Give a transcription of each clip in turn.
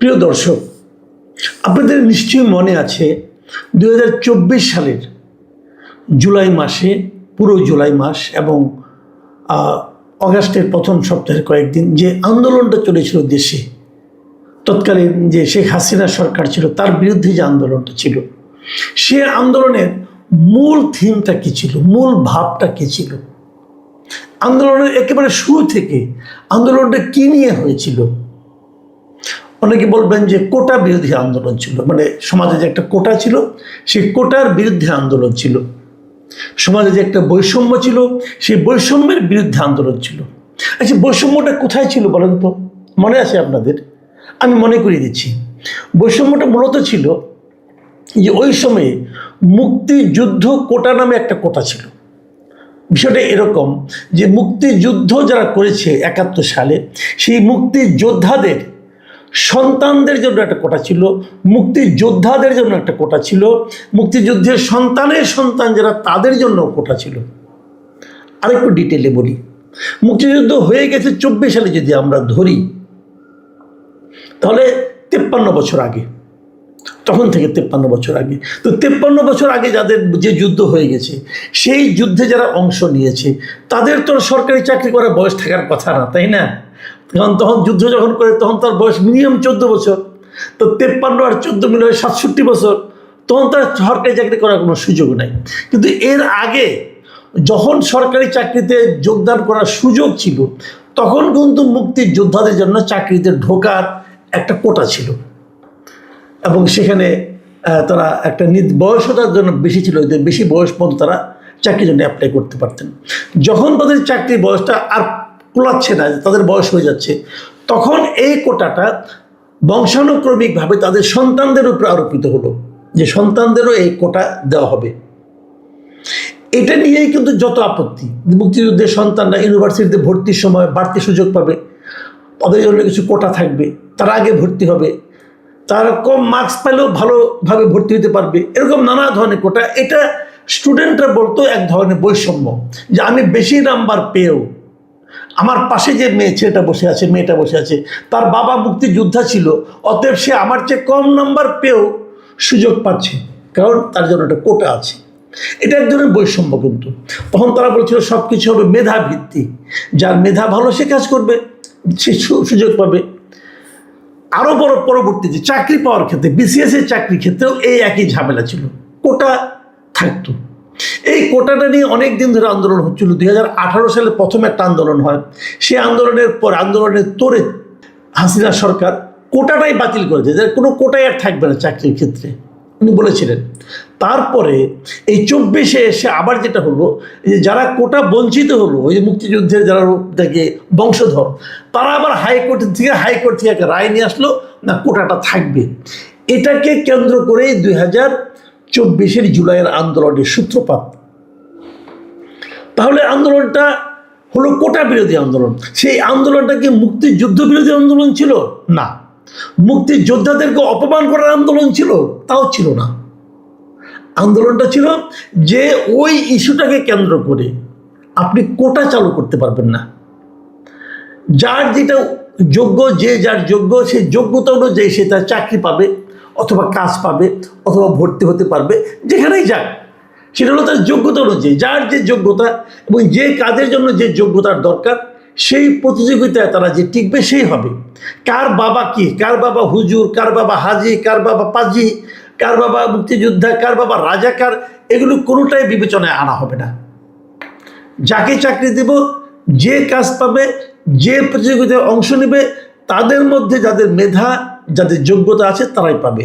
প্রিয় দর্শক, আপনাদের নিশ্চয়ই মনে আছে 2024 সালের জুলাই মাসে, পুরো জুলাই মাস এবং অগাস্টের প্রথম সপ্তাহের কয়েকদিন যে আন্দোলনটা চলেছিল দেশে, তৎকালীন যে শেখ হাসিনা সরকার ছিল তার বিরুদ্ধে যে আন্দোলনটা ছিল, সে আন্দোলনের মূল থিমটা কী ছিল, মূল ভাবটা কী ছিল, আন্দোলনের একেবারে শুরু থেকে আন্দোলনটা কী নিয়ে হয়েছিল। অনেকে বলবেন যে কোটা বিরোধী আন্দোলন ছিল, মানে সমাজে যে একটা কোটা ছিল সেই কোটার বিরুদ্ধে আন্দোলন ছিল, সমাজে যে একটা বৈষম্য ছিল সেই বৈষম্যের বিরুদ্ধে আন্দোলন ছিল। আচ্ছা, বৈষম্যটা কোথায় ছিল বলেন তো? মনে আছে আপনাদের? আমি মনে করিয়ে দিচ্ছি। বৈষম্যটা মূলত ছিল যে ওই সময়ে মুক্তিযুদ্ধ কোটা নামে একটা কোটা ছিল। বিষয়টা এরকম যে মুক্তিযুদ্ধ যারা করেছে 71 সালে, সেই মুক্তিযোদ্ধাদের সন্তানদের জন্য একটা কোটা ছিল, মুক্তিযোদ্ধাদের জন্য একটা কোটা ছিল, মুক্তিযুদ্ধের সন্তানের সন্তান যারা তাদের জন্য কোটা ছিল। আরেকটু ডিটেলে বলি, মুক্তিযুদ্ধ হয়ে গেছে 24 সালে যদি আমরা ধরি, তাহলে 53 বছর আগে, তখন থেকে 53 বছর আগে। তো 53 বছর আগে যাদের যে যুদ্ধ হয়ে গেছে, সেই যুদ্ধে যারা অংশ নিয়েছে তাদের তো সরকারি চাকরি করার বয়স থাকার কথা না, তাই না? কারণ তখন যুদ্ধ যখন করে তখন তার বয়স মিনিমাম 14 বছর। তো 53 আর 14 মিলে 67 বছর, তখন তার সরকারি চাকরি করার কোনো সুযোগ নাই। কিন্তু এর আগে যখন সরকারি চাকরিতে যোগদান করার সুযোগ ছিল, তখন কিন্তু মুক্তিযোদ্ধাদের জন্য চাকরিতে ঢোকার একটা কোটা ছিল এবং সেখানে তারা একটা বয়সতার জন্য বেশি ছিল, বেশি বয়স পর্যন্ত তারা চাকরির জন্য অ্যাপ্লাই করতে পারতেন। যখন তাদের চাকরির বয়সটা আর কুলাচ্ছে না, তাদের বয়স হয়ে যাচ্ছে, তখন এই কোটাটা বংশানুক্রমিকভাবে তাদের সন্তানদের উপর আরোপিত হলো যে সন্তানদেরও এই কোটা দেওয়া হবে। এটা নিয়েই কিন্তু যত আপত্তি, মুক্তিযুদ্ধের সন্তানরা ইউনিভার্সিটিতে ভর্তির সময় বাড়তি সুযোগ পাবে, তাদের জন্য কিছু কোটা থাকবে, তারা আগে ভর্তি হবে, তারা কম মার্কস পেলেও ভালোভাবে ভর্তি হতে পারবে, এরকম নানা ধরনের কোটা। এটা স্টুডেন্টরা বলতো এক ধরনের বৈষম্য, যে আমি বেশি নাম্বার পেয়েও আমার পাশে যে ছেলেটা বসে আছে, মেয়েটা বসে আছে, তার বাবা মুক্তিযোদ্ধা ছিল, অতএব সে আমার চেয়ে কম নাম্বার পেয়েও সুযোগ পাচ্ছে, কারণ তার জন্য একটা কোটা আছে। এটা এক ধরনের বৈষম্য। কিন্তু তখন তারা বলছিল সব কিছু হবে মেধা ভিত্তিক, যার মেধা ভালো সে কাজ করবে, সে সুযোগ পাবে। আরও বড় পরবর্তীতে চাকরি পাওয়ার ক্ষেত্রে, বিসিএস এর চাকরির ক্ষেত্রেও এই একই ঝামেলা ছিল, কোটা থাকতো। এই কোটাটা নিয়ে অনেক দিন ধরে আন্দোলন হচ্ছিল। 2018 সালে প্রথম একটা আন্দোলন হয়, সেই আন্দোলনের পর আন্দোলনের তোরে হাসিনা সরকার কোটাটাই বাতিল করে দেয়, কোনো কোটাই আর থাকবে না চাকরির ক্ষেত্রে, উনি বলেছিলেন। তারপরে এই 24-এ এসে আবার যেটা হলো, যে যারা কোটা বঞ্চিত হলো, ওই যে মুক্তিযুদ্ধের যারা থেকে বংশধর, তারা আবার হাইকোর্ট থেকে একটা রায় নিয়ে আসলো, না কোটাটা থাকবে। এটাকে কেন্দ্র করেই 2024-এর জুলাইয়ের আন্দোলনের সূত্রপাত। তাহলে আন্দোলনটা হলো কোটা বিরোধী আন্দোলন। সেই আন্দোলনটা কি মুক্তিযুদ্ধ বিরোধী আন্দোলন ছিল? না। মুক্তিযোদ্ধাদেরকে অপমান করার আন্দোলন ছিল? তাও ছিল না। আন্দোলনটা ছিল যে ওই ইস্যুটাকে কেন্দ্র করে আপনি কোটা চালু করতে পারবেন না, যার যেটা যোগ্য, যে যার যোগ্য, সেই যোগ্যতা অনুযায়ী সে তার চাকরি পাবে অথবা কাজ পাবে অথবা ভর্তি হতে পারবে, যেখানেই যাক সেটা হলো তার যোগ্যতা অনুযায়ী, যার যে যোগ্যতা এবং যে কাজের জন্য যে যোগ্যতার দরকার, সেই প্রতিযোগিতায় তারা যে টিকবে সেই হবে। কার বাবা কি, কার বাবা হুজুর, কার বাবা হাজি, কার বাবা পাজি, কার বাবা মুক্তিযোদ্ধা, কার বাবা রাজাকার, এগুলো কোনোটাই বিবেচনায় আনা হবে না। যাকে চাকরি দেব, যে কাজ পাবে, যে প্রতিযোগিতায় অংশ নেবে, তাদের মধ্যে যাদের মেধা, যাদের যোগ্যতা আছে তারাই পাবে।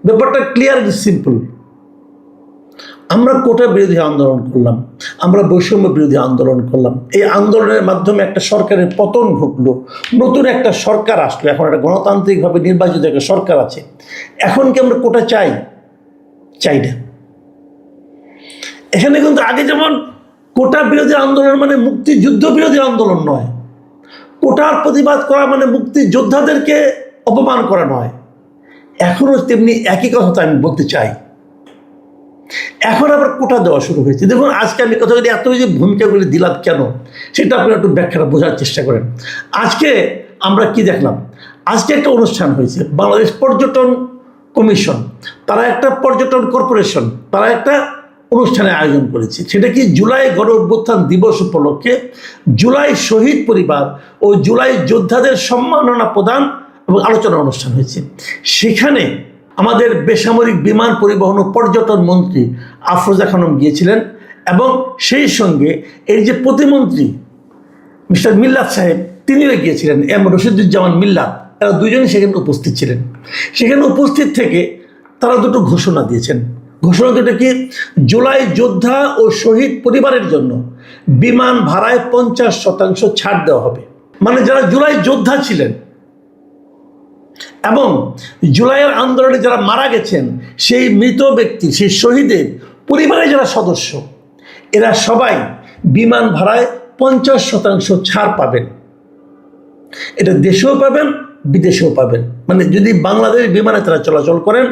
ব্যাপারটা ক্লিয়ার, সিম্পল। আমরা কোটা বিরোধী আন্দোলন করলাম, আমরা বৈষম্য বিরোধী আন্দোলন করলাম, এই আন্দোলনের মাধ্যমে একটা সরকারের পতন ঘটলো, নতুন একটা সরকার আসলো, এখন একটা গণতান্ত্রিকভাবে নির্বাচিত একটা সরকার আছে। এখন কি আমরা কোটা চাই? চাই না। এখানে কিন্তু আগে যেমন কোটা বিরোধী আন্দোলন মানে মুক্তিযুদ্ধ বিরোধী আন্দোলন নয়, কোটার প্রতিবাদ করা মানে মুক্তিযোদ্ধাদেরকে অপমান করা নয়, এখনও তেমনি একই কথা আমি বলতে চাই। এখন আবার কোটা দেওয়া শুরু হয়েছে। দেখুন, আজকে আমি কথাগুলি এত যে ভূমিকাগুলি দিলাম কেন, সেটা আপনি একটু ব্যাখ্যাটা বোঝার চেষ্টা করেন। আজকে আমরা কি দেখলাম, আজকে একটা অনুষ্ঠান হয়েছে, বাংলাদেশ পর্যটন কমিশন, তারা একটা পর্যটন কর্পোরেশন, তারা একটা অনুষ্ঠানের আয়োজন করেছে। সেটা কি জুলাই গণ অভ্যুত্থান দিবস উপলক্ষে জুলাই শহীদ পরিবার ও জুলাই যোদ্ধাদের সম্মাননা প্রদান এবং আলোচনা অনুষ্ঠান হয়েছে। সেখানে আমাদের বেসামরিক বিমান পরিবহন ও পর্যটন মন্ত্রী আফরোজা খানম গিয়েছিলেন এবং সেই সঙ্গে এর যে প্রতিমন্ত্রী মিস্টার মিল্লাত সাহেব তিনিও গিয়েছিলেন, এম রশিদুজ্জামান মিল্লাত, তারা দুজনই সেখানে উপস্থিত ছিলেন। সেখানে উপস্থিত থেকে তারা দুটো ঘোষণা দিয়েছেন। ঘোষণা দুটো কি, জুলাই যোদ্ধা ও শহীদ পরিবারের জন্য বিমান ভাড়ায় 50% ছাড় দেওয়া হবে। মানে যারা জুলাই যোদ্ধা ছিলেন এবং জুলাইয়ের আন্দোলনে যারা মারা গেছেন, সেই মৃত ব্যক্তি, সেই শহীদের পরিবারের যারা সদস্য, এরা সবাই বিমান ভাড়ায় 50% ছাড় পাবেন। এটা দেশেও পাবেন, বিদেশেও পাবেন। মানে যদি বাংলাদেশ বিমানে তারা চলাচল করেন,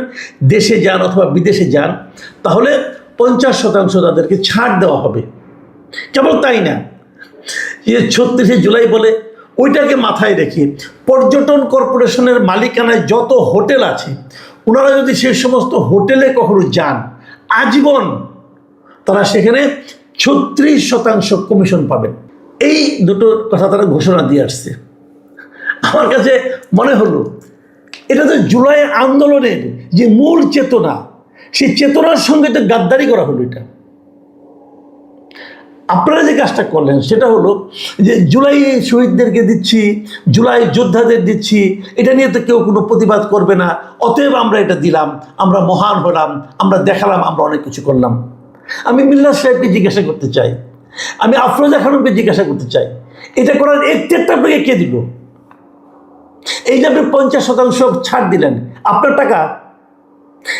দেশে যান অথবা বিদেশে যান, তাহলে 50% তাদেরকে ছাড় দেওয়া হবে। কেবল তাই না, যে 36শে জুলাই বলে ওইটাকে মাথায় রেখে পর্যটন কর্পোরেশনের মালিকানায় যত হোটেল আছে, ওনারা যদি সেই সমস্ত হোটেলে কখনো যান, আজীবন তারা সেখানে 36% কমিশন পাবেন। এই দুটো কথা তারা ঘোষণা দিয়ে আসছে। আমার কাছে মনে হলো এটা তো জুলাই আন্দোলনের যে মূল চেতনা, সেই চেতনার সঙ্গে তো গাদ্দারি করা হলো। এটা আপনারা যে কাজটা করলেন সেটা হলো যে জুলাই শহীদদেরকে দিচ্ছি, জুলাই যোদ্ধাদের দিচ্ছি, এটা নিয়ে তো কেউ কোনো প্রতিবাদ করবে না, অতএব আমরা এটা দিলাম, আমরা মহান হলাম, আমরা দেখালাম, আমরা অনেক কিছু করলাম। আমি মিল্লাত সাহেবকে জিজ্ঞাসা করতে চাই, আমি আফরোজা খানমকে জিজ্ঞাসা করতে চাই, এটা করার এখতিয়ারটা আপনাকে কে দিল? এই যে আপনি 50% ছাড় দিলেন, আপনার টাকা।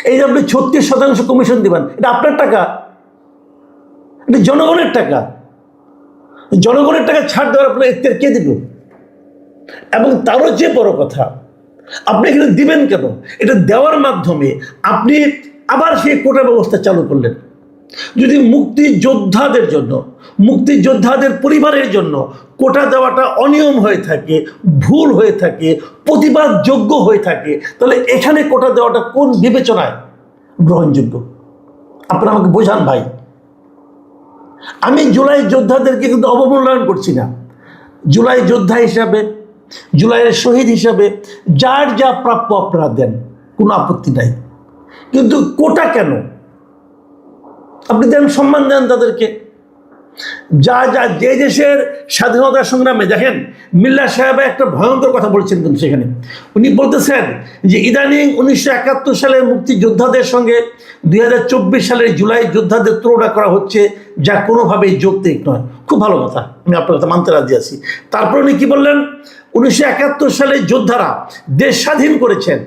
এই যে আপনি 36% কমিশন দিবেন, এটা আপনার টাকা, এটা জনগণের টাকা। জনগণের টাকা ছাড় দেওয়ার আপনার এখতিয়ার কে দিল? এবং তারও যে বড় কথা, আপনি এখানে দিবেন কেন? এটা দেওয়ার মাধ্যমে আপনি আবার সেই কোটা ব্যবস্থা চালু করলেন। যদি মুক্তিযোদ্ধাদের জন্য, মুক্তিযোদ্ধাদের পরিবারের জন্য কোটা দেওয়াটা অনিয়ম হয়ে থাকে, ভুল হয়ে থাকে, প্রতিবাদযোগ্য হয়ে থাকে, তাহলে এখানে কোটা দেওয়াটা কোন বিবেচনায় গ্রহণযোগ্য? আপনারা আমাকে বোঝান ভাই। আমি জুলাই যোদ্ধাদেরকে কিন্তু অবমূল্যায়ন করছি না। জুলাই যোদ্ধা হিসাবে, জুলাইয়ের শহীদ হিসাবে যার যা প্রাপ্য আপনারা দেন, কোনো আপত্তি নাই। কিন্তু কোটা কেন? আপনি দেন, সম্মান দেন তাদেরকে। যা যা যে দেশের স্বাধীনতা সংগ্রামে, দেখেন মিল্লাত সাহেব একটা ভয়ঙ্কর কথা বলছেন কিন্তু সেখানে। উনি বলতেছেন যে ইদানিং 1971 সালের মুক্তিযোদ্ধাদের সঙ্গে 2024 সালের জুলাই যোদ্ধাদের তুলনা করা হচ্ছে, যা কোনোভাবেই যৌক্তিক নয়। খুব ভালো কথা, আমি আপনার কথা মানতে রাজি আছি। তারপর উনি কি বললেন? 1971 সালের যোদ্ধারা দেশ স্বাধীন করেছেন,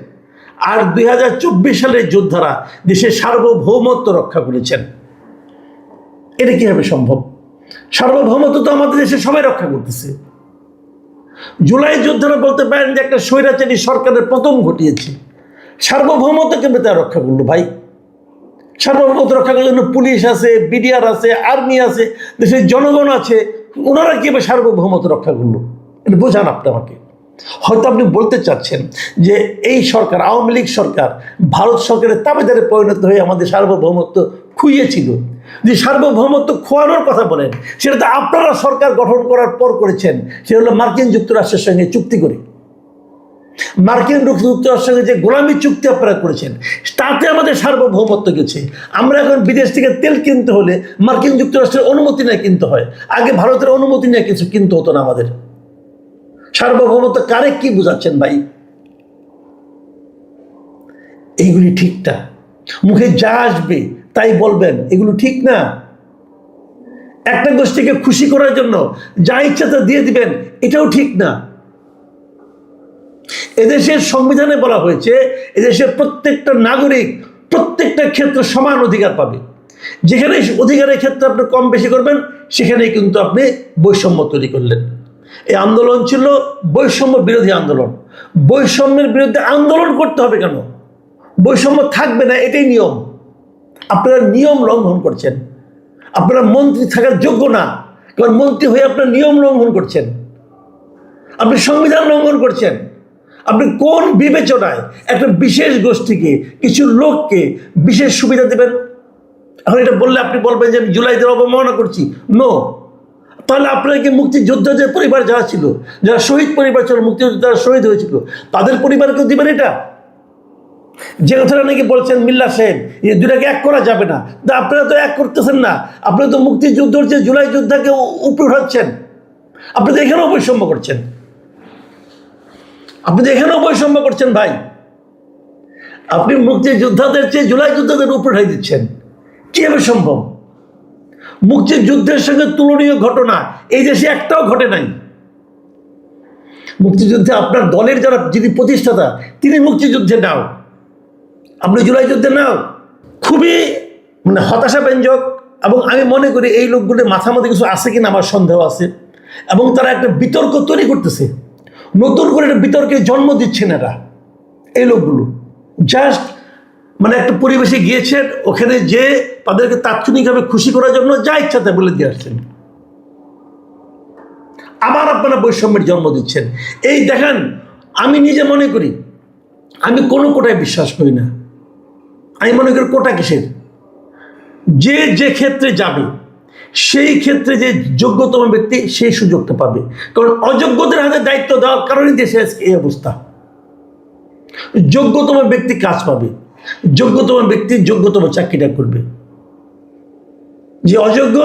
আর 2024 সালের যোদ্ধারা দেশের সার্বভৌমত্ব রক্ষা করেছেন। এটা কীভাবে সম্ভব? সার্বভৌমত্ব তো আমাদের দেশে সবাই রক্ষা করতেছে। জুলাই যোদ্ধারা বলতে পারেন যে একটা স্বৈরাচারী সরকারের পতন ঘটিয়েছে, সার্বভৌমত্ব কেমন তারা রক্ষা করলো ভাই? সার্বভৌমত্ব রক্ষা করার জন্য পুলিশ আছে, বিডিআর আছে, আর্মি আছে, দেশের জনগণ আছে, ওনারা কীভাবে সার্বভৌমত্ব রক্ষা করলো? এটা বোঝান আপনি আমাকে। হয়তো আপনি বলতে চাচ্ছেন যে এই সরকার, আওয়ামী লীগ সরকার, ভারত সরকারের তাবেদারে পরিণত হয়ে আমাদের সার্বভৌমত্ব খুইয়েছিল। যে সার্বভৌমত্ব খোয়ানোর কথা বলেন, সেটা তো আপনারা সরকার গঠন করার পর করেছেন। সেটা হলো মার্কিন যুক্তরাষ্ট্রের সঙ্গে চুক্তি করে, মার্কিন যুক্তরাষ্ট্রের সঙ্গে যে গোলামি চুক্তি আপনারা করেছেন, তাতে আমাদের সার্বভৌমত্ব গেছে। আমরা এখন বিদেশ থেকে তেল কিনতে হলে মার্কিন যুক্তরাষ্ট্রের অনুমতি নিয়ে কিনতে হয়, আগে ভারতের অনুমতি নিয়ে কিছু কিনতে হতো না আমাদের। সার্বভৌমত্ব কারে কি বুঝাচ্ছেন ভাই? এইগুলি ঠিক না। মুখে যা আসবে তাই বলবেন, এগুলো ঠিক না। একটা গোষ্ঠীকে খুশি করার জন্য যা ইচ্ছা তা দিয়ে দিবেন, এটাও ঠিক না। এদেশের সংবিধানে বলা হয়েছে এদেশের প্রত্যেকটা নাগরিক প্রত্যেকটা ক্ষেত্রে সমান অধিকার পাবে। যেখানে অধিকারের ক্ষেত্রে আপনি কম বেশি করবেন, সেখানেই কিন্তু আপনি বৈষম্য তৈরি করলেন। এই আন্দোলন ছিল বৈষম্য বিরোধী আন্দোলন। বৈষম্যের বিরুদ্ধে আন্দোলন করতে হবে কেন? বৈষম্য থাকবে না, এটাই নিয়ম। আপনারা নিয়ম লঙ্ঘন করছেন। আপনারা মন্ত্রী থাকার যোগ্য না, কারণ মন্ত্রী হয়ে আপনারা নিয়ম লঙ্ঘন করছেন। আপনি সংবিধান লঙ্ঘন করছেন। আপনি কোন বিবেচনায় একটা বিশেষ গোষ্ঠীকে, কিছু লোককে বিশেষ সুবিধা দেবেন? এখন এটা বললে আপনি বলবেন যে আমি জুলাইদের অবমাননা করছি। নো। তাহলে আপনাকে মুক্তিযোদ্ধাদের পরিবার যারা ছিল, যারা শহীদ পরিবার ছিল, মুক্তিযোদ্ধারা শহীদ হয়েছিল, তাদের পরিবারকেও দিবেন এটা? যে কথাটা নাকি বলছেন মিল্লা সাহেব, এই দুটাকে এক করা যাবে না, তা আপনারা তো এক করতেছেন না। আপনারা তো মুক্তিযুদ্ধর যে জুলাই যোদ্ধাকে উপরে উঠাচ্ছেন। আপনি তো এখানেও বৈষম্য করছেন। আপনি তো এখানেও বৈষম্য করছেন ভাই। আপনি মুক্তিযোদ্ধাদের চেয়ে জুলাই যোদ্ধাদের উপরে উঠাই দিচ্ছেন। কিভাবে সম্ভব? মুক্তিযুদ্ধের সঙ্গে তুলনীয় ঘটনা এই দেশে একটাও ঘটে নাই। মুক্তিযুদ্ধে আপনার দলের যারা যিনি প্রতিষ্ঠাতা, তিনি মুক্তিযুদ্ধে নাও, আপনি জুলাই যুদ্ধে নাও। খুবই হতাশাব্যঞ্জক। এবং আমি মনে করি এই লোকগুলোর মাথার মধ্যে কিছু আছে কিনা আমার সন্দেহ আছে। এবং তারা একটা বিতর্ক তৈরি করতেছে, নতুন করে একটা বিতর্কের জন্ম দিচ্ছেন এরা। এই লোকগুলো জাস্ট একটা পরিবেশে গিয়েছেন, ওখানে যে তাদেরকে তাৎক্ষণিকভাবে খুশি করার জন্য যা ইচ্ছা তাই বলে দিয়ে আসছেন। আবার আপনারা বৈষম্যের জন্ম দিচ্ছেন। এই দেখেন, আমি নিজে মনে করি আমি কোনো কোটায় বিশ্বাস করি না। আমি মনে করি কোটা কিসের? যে যে ক্ষেত্রে যাবে সেই ক্ষেত্রে যে যোগ্যতম ব্যক্তি সেই সুযোগটা পাবে। কারণ অযোগ্যদের হাতে দায়িত্ব দেওয়ার কারণে দেশে এই অবস্থা। যোগ্যতম ব্যক্তি কাজ পাবে, যোগ্যতম ব্যক্তি যোগ্যতম চাকরিটা করবে। যে অযোগ্য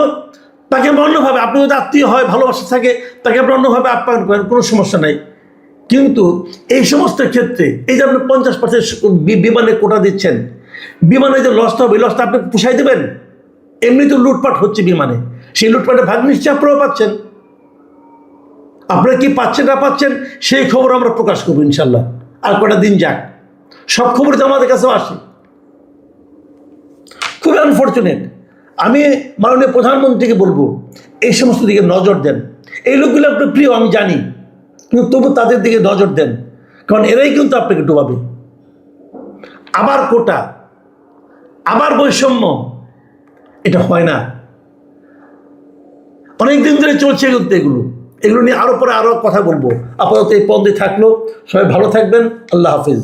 তাকে আমরা অন্যভাবে, আপনি যদি আত্মীয় হয়, ভালোবাসা থাকে, তাকে আপনি অন্যভাবে আপ্যায়ন করেন, কোনো সমস্যা নাই। কিন্তু এই সমস্ত ক্ষেত্রে এই যে আপনি 50% বিমানে কোটা দিচ্ছেন, বিমানে যে লসটা হবে, লসটা আপনি পুষাই দেবেন? এমনি তো লুটপাট হচ্ছে বিমানে, সেই লুটপাটে ভাগ নিশ্চয় আপনারাও পাচ্ছেন। আপনারা কি পাচ্ছেন না পাচ্ছেন সেই খবর আমরা প্রকাশ করবো ইনশাল্লাহ। আর কটা দিন যাক, সব খবর তো আমাদের কাছেও আসে। খুবই আনফর্চুনেট। আমি মাননীয় প্রধানমন্ত্রীকে বলবো এই সমস্ত দিকে নজর দেন। এই লোকগুলো আপনার প্রিয় আমি জানি, কিন্তু তবু তাদের দিকে নজর দেন, কারণ এরাই কিন্তু আপনাকে ডোবাবে। আবার কোটা, আবার বৈষম্য, এটা হয় না। অনেকদিন ধরে চলছে কিন্তু এগুলো নিয়ে আরো পরে আরো কথা বলবো। আপাতত এই পর্যন্ত থাকলো। সবাই ভালো থাকবেন। আল্লাহ হাফিজ।